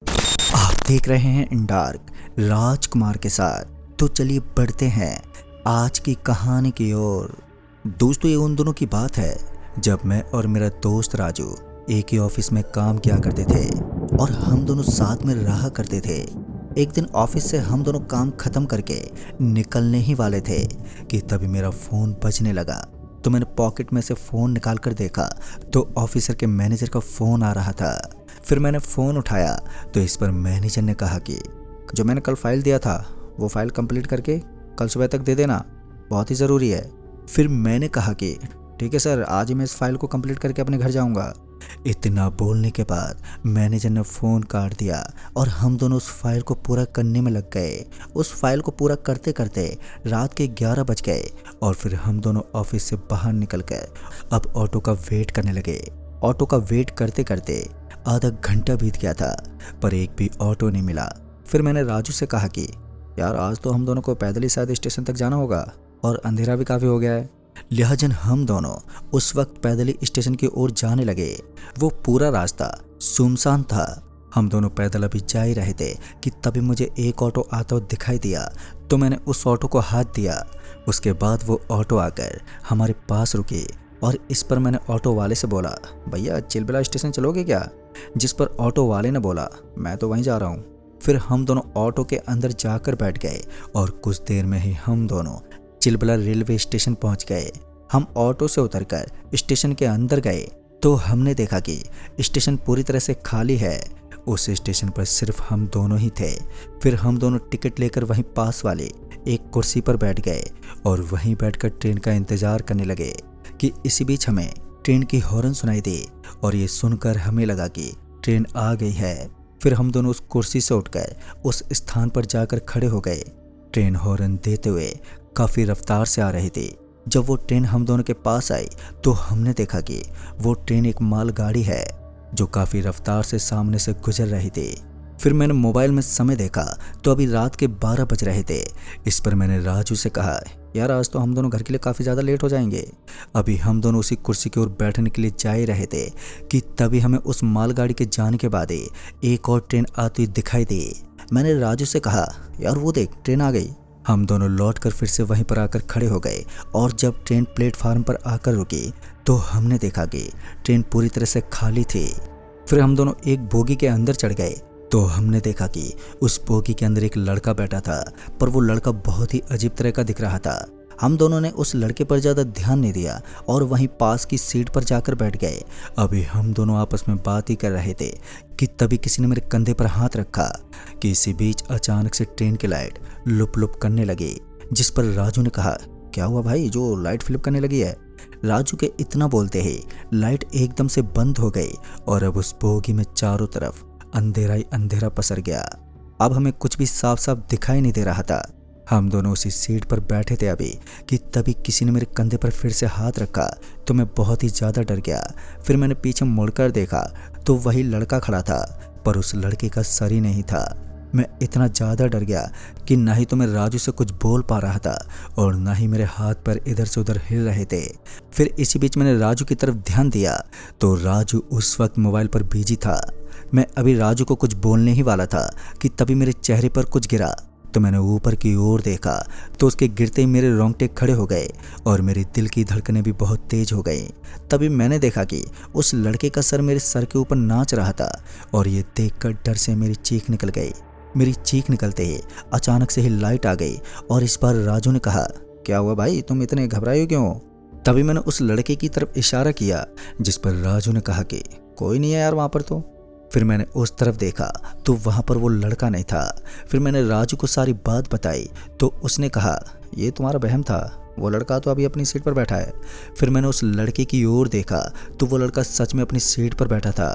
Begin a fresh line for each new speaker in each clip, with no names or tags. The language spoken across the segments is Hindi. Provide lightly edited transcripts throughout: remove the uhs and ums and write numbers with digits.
आप देख रहे हैं इन डार्क राजकुमार के साथ। तो चलिए बढ़ते हैं आज की कहानी की ओर। दोस्तों, ये उन दोनों की बात है जब मैं और मेरा दोस्त राजू एक ही ऑफिस में काम किया करते थे और हम दोनों साथ में रहा करते थे। एक दिन ऑफिस से हम दोनों काम खत्म करके निकलने ही वाले थे कि तभी मेरा फ़ोन बजने लगा। तो मैंने पॉकेट में से फ़ोन निकाल कर देखा तो ऑफिसर के मैनेजर का फ़ोन आ रहा था। फिर मैंने फ़ोन उठाया तो इस पर मैनेजर ने कहा कि जो मैंने कल फाइल दिया था वो फाइल कंप्लीट करके कल सुबह तक दे देना, बहुत ही ज़रूरी है। फिर मैंने कहा कि ठीक है सर, आज ही मैं इस फाइल को कंप्लीट करके अपने घर जाऊंगा। इतना बोलने के बाद मैनेजर ने फ़ोन काट दिया और हम दोनों उस फाइल को पूरा करने में लग गए। उस फाइल को पूरा करते करते रात के 11 बज गए और फिर हम दोनों ऑफिस से बाहर निकल कर अब ऑटो का वेट करने लगे। ऑटो का वेट करते करते आधा घंटा बीत गया था पर एक भी ऑटो नहीं मिला। फिर मैंने राजू से कहा कि यार, आज तो हम दोनों को पैदल ही शायद स्टेशन तक जाना होगा और अंधेरा भी काफ़ी हो गया है। लिहाजन हम दोनों उस वक्त पैदल ही स्टेशन की ओर जाने लगे। वो पूरा रास्ता सुनसान था। हम दोनों पैदल अभी जा ही रहे थे कि तभी मुझे एक ऑटो आता हुआ दिखाई दिया तो मैंने उस ऑटो को हाथ दिया। उसके बाद वो ऑटो आकर हमारे पास रुकी और इस पर मैंने ऑटो वाले से बोला, भैया चिलबिला स्टेशन चलोगे क्या? जिस पर ऑटो वाले ने बोला, मैं तो वहीं जा रहा हूँ। फिर हम दोनों ऑटो के अंदर जाकर बैठ गए और कुछ देर में ही हम दोनों चिलबिला रेलवे स्टेशन पहुंच गए। हम ऑटो से उतरकर स्टेशन के अंदर गए तो हमने देखा कि स्टेशन पूरी तरह से खाली है। उस स्टेशन पर सिर्फ हम दोनों ही थे। फिर हम दोनों टिकट लेकर वहीं पास वाले एक कुर्सी पर बैठ गए और वहीं बैठकर ट्रेन का इंतजार करने लगे कि इसी बीच हमें ट्रेन की हॉर्न सुनाई दी और ये सुनकर हमें लगा कि ट्रेन आ गई है। फिर हम दोनों उस कुर्सी से उठकर उस स्थान पर जाकर खड़े हो गए। ट्रेन हॉर्न देते हुए काफ़ी रफ्तार से आ रही थी। जब वो ट्रेन हम दोनों के पास आई तो हमने देखा कि वो ट्रेन एक मालगाड़ी है जो काफ़ी रफ्तार से सामने से गुजर रही थी। फिर मैंने मोबाइल में समय देखा तो अभी रात के 12 बज रहे थे। इस पर मैंने राजू से कहा, यार आज तो हम दोनों घर के लिए काफ़ी ज़्यादा लेट हो जाएंगे। अभी हम दोनों उसी कुर्सी की ओर बैठने के लिए जा ही रहे थे कि तभी हमें उस मालगाड़ी के जाने के बाद ही एक और ट्रेन आती दिखाई दी। मैंने राजू से कहा, यार वो देख ट्रेन आ गई। हम दोनों लौटकर फिर से वहीं पर आकर खड़े हो गए और जब ट्रेन प्लेटफार्म पर आकर रुकी तो हमने देखा कि ट्रेन पूरी तरह से खाली थी। फिर हम दोनों एक बोगी के अंदर चढ़ गए तो हमने देखा कि उस बोगी के अंदर एक लड़का बैठा था पर वो लड़का बहुत ही अजीब तरह का दिख रहा था। हम दोनों ने उस लड़के पर ज़्यादा ध्यान नहीं दिया और वहीं पास की सीट पर जाकर बैठ गए। अभी हम दोनों आपस में बात ही कर रहे थे कि तभी किसी ने मेरे कंधे पर हाथ रखा कि इसी बीच अचानक से ट्रेन की लाइट लुप लुप करने लगी। जिस पर राजू ने कहा, क्या हुआ भाई, जो लाइट फ्लिप करने लगी है? राजू के इतना बोलते ही लाइट एकदम से बंद हो गई और अब उस बोगी में चारों तरफ अंधेरा ही अंधेरा पसर गया। अब हमें कुछ भी साफ साफ दिखाई नहीं दे रहा था। हम दोनों उसी सीट पर बैठे थे अभी कि तभी किसी ने मेरे कंधे पर फिर से हाथ रखा तो मैं बहुत ही ज़्यादा डर गया। फिर मैंने पीछे मुड़कर देखा तो वही लड़का खड़ा था पर उस लड़के का सर ही नहीं था। मैं इतना ज़्यादा डर गया कि ना ही तो मैं राजू से कुछ बोल पा रहा था और ना ही मेरे हाथ पैर इधर से उधर हिल रहे थे। फिर इसी बीच मैंने राजू की तरफ ध्यान दिया तो राजू उस वक्त मोबाइल पर बिजी था। मैं अभी राजू को कुछ बोलने ही वाला था कि तभी मेरे चेहरे पर कुछ गिरा तो मैंने ऊपर की ओर देखा तो उसके गिरते ही मेरे रोंगटे खड़े हो गए और मेरे दिल की धड़कनें भी बहुत तेज हो गई। तभी मैंने देखा कि उस लड़के का सर मेरे सर के ऊपर नाच रहा था और ये देखकर डर से मेरी चीख निकल गई। मेरी चीख निकलते ही अचानक से ही लाइट आ गई और इस बार राजू ने कहा, क्या हुआ भाई, तुम इतने घबराए हो क्यों? तभी मैंने उस लड़के की तरफ इशारा किया जिस पर राजू ने कहा कि कोई नहीं है यार वहाँ पर तो। फिर मैंने उस तरफ देखा तो वहाँ पर वो लड़का नहीं था। फिर मैंने राजू को सारी बात बताई तो उसने कहा, ये तुम्हारा वहम था, वो लड़का तो अभी अपनी सीट पर बैठा है। फिर मैंने उस लड़के की ओर देखा तो वो लड़का सच में अपनी सीट पर बैठा था।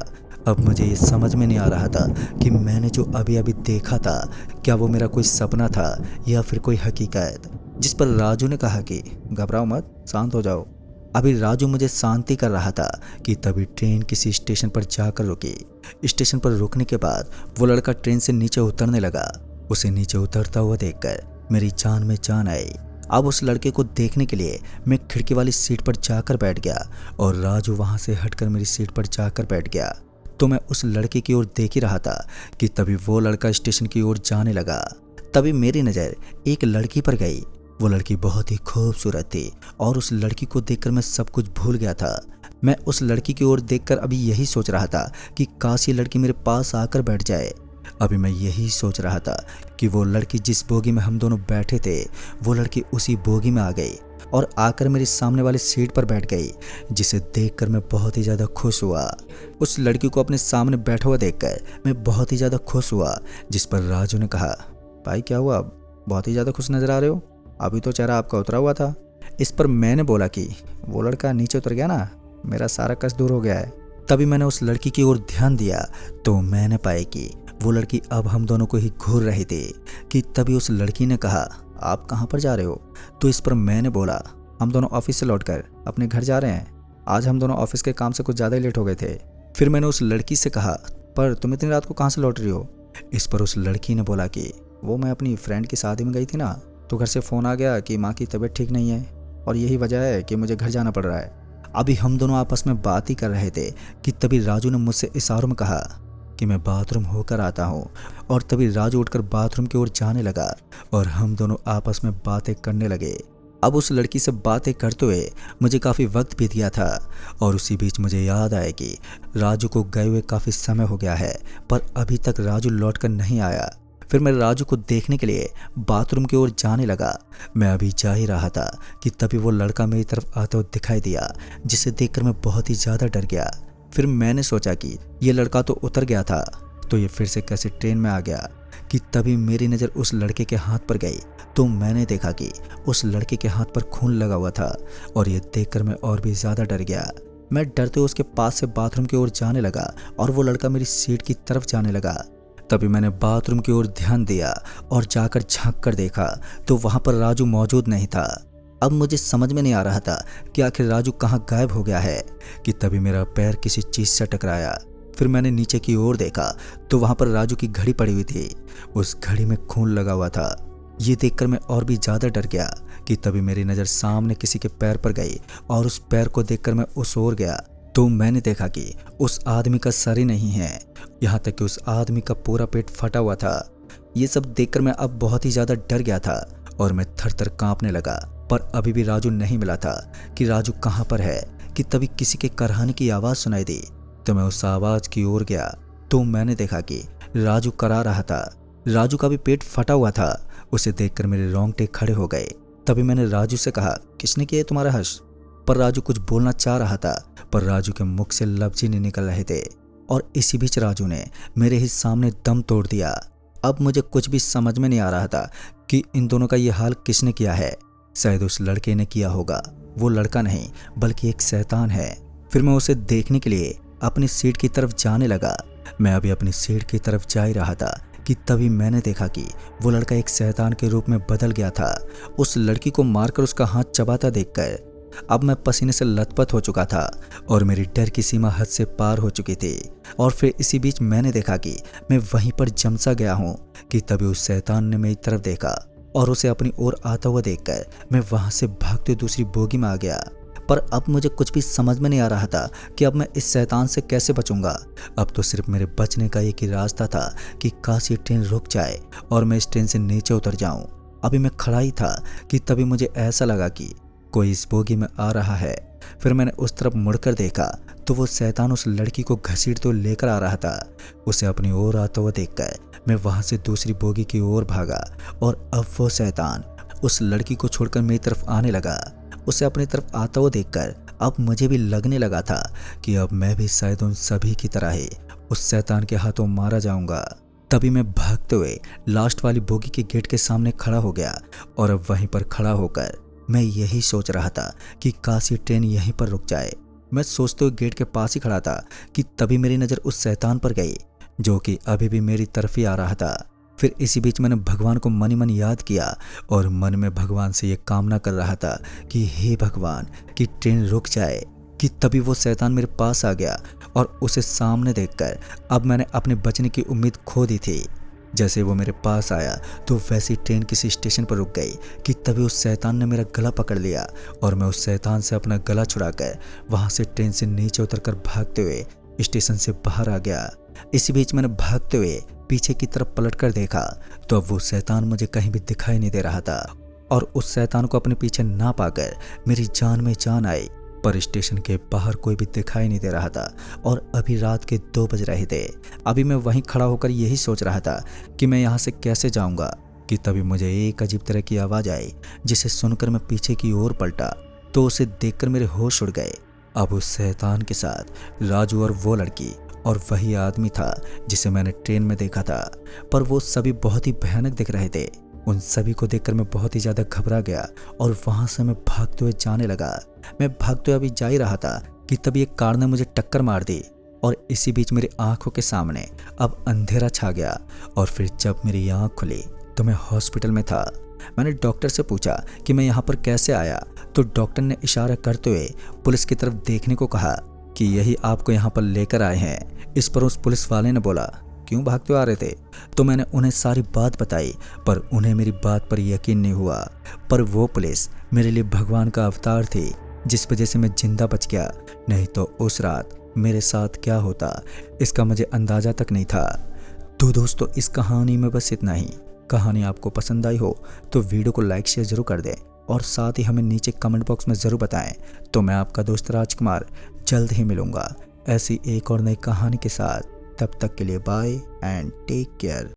अब मुझे ये समझ में नहीं आ रहा था कि मैंने जो अभी अभी देखा था क्या वो मेरा कोई सपना था या फिर कोई हकीकत। जिस पर राजू ने कहा कि घबराओ मत, शांत हो जाओ। अभी राजू मुझे शांति कर रहा था कि तभी ट्रेन किसी स्टेशन पर जाकर रुकी। स्टेशन पर रुकने के बाद वो लड़का ट्रेन से नीचे उतरने लगा। उसे नीचे उतरता हुआ देखकर मेरी जान में जान आई। अब उस लड़के को देखने के लिए मैं खिड़की वाली सीट पर जाकर बैठ गया और राजू वहां से हटकर मेरी सीट पर जाकर बैठ गया। तो मैं उस लड़के की ओर देख ही रहा था कि तभी वो लड़का स्टेशन की ओर जाने लगा। तभी मेरी नज़र एक लड़की पर गई। वो लड़की बहुत ही खूबसूरत थी और उस लड़की को देखकर मैं सब कुछ भूल गया था। मैं उस लड़की की ओर देखकर अभी यही सोच रहा था कि काश ये लड़की मेरे पास आकर बैठ जाए। अभी मैं यही सोच रहा था कि वो लड़की जिस बोगी में हम दोनों बैठे थे, वो लड़की उसी बोगी में आ गई और आकर मेरे सामने वाली सीट पर बैठ गई, जिसे देखकर मैं बहुत ही ज़्यादा खुश हुआ। उस लड़की को अपने सामने बैठा हुआ देखकर मैं बहुत ही ज़्यादा खुश हुआ, जिस पर राजू ने कहा, भाई क्या हुआ, बहुत ही ज़्यादा खुश नज़र आ रहे हो, अभी तो चेहरा आपका उतरा हुआ था। इस पर मैंने बोला कि वो लड़का नीचे उतर गया ना, मेरा सारा कष्ट दूर हो गया है। तभी मैंने उस लड़की की ओर ध्यान दिया तो मैंने पाया कि वो लड़की अब हम दोनों को ही घूर रही थी। कि तभी उस लड़की ने कहा, आप कहाँ पर जा रहे हो? तो इस पर मैंने बोला, हम दोनों ऑफिस से लौटकर अपने घर जा रहे हैं, आज हम दोनों ऑफिस के काम से कुछ ज़्यादा ही लेट हो गए थे। फिर मैंने उस लड़की से कहा, पर तुम इतनी रात को कहाँ से लौट रही हो? इस पर उस लड़की ने बोला कि वो मैं अपनी फ्रेंड की शादी में गई थी ना, तो घर से फ़ोन आ गया कि माँ की तबीयत ठीक नहीं है और यही वजह है कि मुझे घर जाना पड़ रहा है। अभी हम दोनों आपस में बात ही कर रहे थे कि तभी राजू ने मुझसे इशारों में कहा कि मैं बाथरूम होकर आता हूँ। और तभी राजू उठकर बाथरूम की ओर जाने लगा और हम दोनों आपस में बातें करने लगे। अब उस लड़की से बातें करते हुए मुझे काफ़ी वक्त बीत गया था और उसी बीच मुझे याद आया कि राजू को गए हुए काफ़ी समय हो गया है, पर अभी तक राजू लौट कर नहीं आया। फिर मैं राजू को देखने के लिए बाथरूम की ओर जाने लगा। मैं अभी जा ही रहा था कि तभी वो लड़का मेरी तरफ आता हुआ दिखाई दिया, जिसे देखकर मैं बहुत ही ज़्यादा डर गया। फिर मैंने सोचा कि ये लड़का तो उतर गया था, तो ये फिर से कैसे ट्रेन में आ गया। कि तभी मेरी नज़र उस लड़के के हाथ पर गई तो मैंने देखा कि उस लड़के के हाथ पर खून लगा हुआ था और ये देखकर मैं और भी ज़्यादा डर गया। मैं डरते हुए उसके पास से बाथरूम की ओर जाने लगा और वो लड़का मेरी सीट की तरफ जाने लगा। तभी मैंने बाथरूम की ओर ध्यान दिया और जाकर झांक कर देखा तो वहाँ पर राजू मौजूद नहीं था। अब मुझे समझ में नहीं आ रहा था कि आखिर राजू कहाँ गायब हो गया है। कि तभी मेरा पैर किसी चीज़ से टकराया। फिर मैंने नीचे की ओर देखा तो वहाँ पर राजू की घड़ी पड़ी हुई थी, उस घड़ी में खून लगा हुआ था। ये देखकर मैं और भी ज़्यादा डर गया। कि तभी मेरी नज़र सामने किसी के पैर पर गई और उस पैर को देखकर मैं उस ओर गया तो मैंने देखा कि उस आदमी का सर ही नहीं है, यहाँ तक कि उस आदमी का पूरा पेट फटा हुआ था। ये सब देखकर मैं अब बहुत ही ज़्यादा डर गया था और मैं थर थर काँपने लगा। पर अभी भी राजू नहीं मिला था कि राजू कहाँ पर है। कि तभी किसी के कराहने की आवाज़ सुनाई दी तो मैं उस आवाज़ की ओर गया तो मैंने देखा कि राजू करा रहा था। राजू का भी पेट फटा हुआ था। उसे देखकर मेरे रोंगटे खड़े हो गए। तभी मैंने राजू से कहा, किसने किया तुम्हारा हर्ष? पर राजू कुछ बोलना चाह रहा था पर राजू के मुख से लफ्ज़ ही नहीं निकल रहे थे। और इसी बीच राजू ने मेरे ही सामने दम तोड़ दिया। अब मुझे कुछ भी समझ में नहीं आ रहा था कि इन दोनों का ये हाल किसने किया है। शायद उस लड़के ने किया होगा। वो लड़का नहीं बल्कि एक शैतान है। फिर मैं उसे देखने के लिए अपनी सीट की तरफ जाने लगा। मैं अभी अपनी सीट की तरफ जा ही रहा था कि तभी मैंने देखा कि वो लड़का एक शैतान के रूप में बदल गया था। उस लड़की को मारकर उसका हाथ चबाता देखकर अब मैं पसीने से लथपथ हो चुका था और मेरी डर की सीमा हद से पार हो चुकी थी। और फिर इसी बीच मैंने देखा कि मैं वहीं पर जमसा गया हूँ। कि तभी उस शैतान ने मेरी तरफ देखा और उसे अपनी ओर आता हुआ देखकर मैं वहां से भागते हुए दूसरी बोगी में आ गया। पर अब मुझे कुछ भी समझ में नहीं आ रहा था कि अब मैं इस शैतान से कैसे बचूंगा। अब तो सिर्फ मेरे बचने का एक ही रास्ता था कि काश ये ट्रेन रुक जाए और मैं इस ट्रेन से नीचे उतर जाऊं। अभी मैं खड़ा ही था कि तभी मुझे ऐसा लगा कि कोई इस बोगी में आ रहा है। फिर मैंने उस तरफ मुड़कर देखा तो वो शैतान उस लड़की को घसीटते हुए लेकर आ रहा था। उसे अपनी ओर आता हुआ देखकर मैं वहां से दूसरी बोगी की ओर भागा और अब वो शैतान उस लड़की को छोड़कर मेरी तरफ आने लगा। उसे अपनी तरफ आता हुआ देखकर अब मुझे भी लगने लगा था कि अब मैं भी शायद उन सभी की तरह ही उस शैतान के हाथों मारा जाऊंगा। तभी मैं भागते हुए लास्ट वाली बोगी के गेट के सामने खड़ा हो गया और अब वहीं पर खड़ा होकर मैं यही सोच रहा था कि काश ये ट्रेन यहीं पर रुक जाए। मैं सोचते हुए गेट के पास ही खड़ा था कि तभी मेरी नज़र उस शैतान पर गई जो कि अभी भी मेरी तरफ ही आ रहा था। फिर इसी बीच मैंने भगवान को मन ही मन याद किया और मन में भगवान से ये कामना कर रहा था कि हे भगवान कि ट्रेन रुक जाए। कि तभी वो शैतान मेरे पास आ गया और उसे सामने देखकर अब मैंने अपने बचने की उम्मीद खो दी थी। जैसे वो मेरे पास आया तो वैसी ट्रेन किसी स्टेशन पर रुक गई कि तभी उस शैतान ने मेरा गला पकड़ लिया और मैं उस शैतान से अपना गला छुड़ाकर वहाँ से ट्रेन से नीचे उतरकर भागते हुए स्टेशन से बाहर आ गया। इसी बीच मैंने भागते हुए पीछे की तरफ पलटकर देखा तो अब वो शैतान मुझे कहीं भी दिखाई नहीं दे रहा था और उस शैतान को अपने पीछे ना पाकर मेरी जान में जान आई। पर स्टेशन के बाहर कोई भी दिखाई नहीं दे रहा था और अभी रात के 2 बज रहे थे। अभी मैं वहीं खड़ा होकर यही सोच रहा था कि मैं यहाँ से कैसे जाऊँगा कि तभी मुझे एक अजीब तरह की आवाज़ आई, जिसे सुनकर मैं पीछे की ओर पलटा तो उसे देखकर मेरे होश उड़ गए। अब उस शैतान के साथ राजू और वो लड़की और वही आदमी था जिसे मैंने ट्रेन में देखा था। पर वो सभी बहुत ही भयानक दिख रहे थे। उन सभी को देखकर मैं बहुत ही ज़्यादा घबरा गया और वहाँ से मैं भागते हुए जाने लगा। मैं भागते हुए अभी जा ही रहा था कि तभी एक कार ने मुझे टक्कर मार दी और इसी बीच मेरी आंखों के सामने अब अंधेरा छा गया। और फिर जब मेरी आंख खुली तो मैं हॉस्पिटल में था। मैंने डॉक्टर से पूछा कि मैं यहाँ पर कैसे आया तो डॉक्टर ने इशारा करते हुए पुलिस की तरफ देखने को कहा कि यही आपको यहाँ पर लेकर आए हैं। इस पर उस पुलिस वाले ने बोला, क्यों भागते हुए आ रहे थे? तो मैंने उन्हें सारी बात बताई पर उन्हें मेरी बात पर यकीन नहीं हुआ। पर वो पुलिस मेरे लिए भगवान का अवतार थी, जिस वजह से मैं जिंदा बच गया। नहीं तो उस रात मेरे साथ क्या होता इसका मुझे अंदाजा तक नहीं था। तो दोस्तों, इस कहानी में बस इतना ही। कहानी आपको पसंद आई हो तो वीडियो को लाइक शेयर जरूर कर दें और साथ ही हमें नीचे कमेंट बॉक्स में ज़रूर बताएं। तो मैं आपका दोस्त राजकुमार जल्द ही मिलूंगा ऐसी एक और नई कहानी के साथ। तब तक के लिए बाय एंड टेक केयर।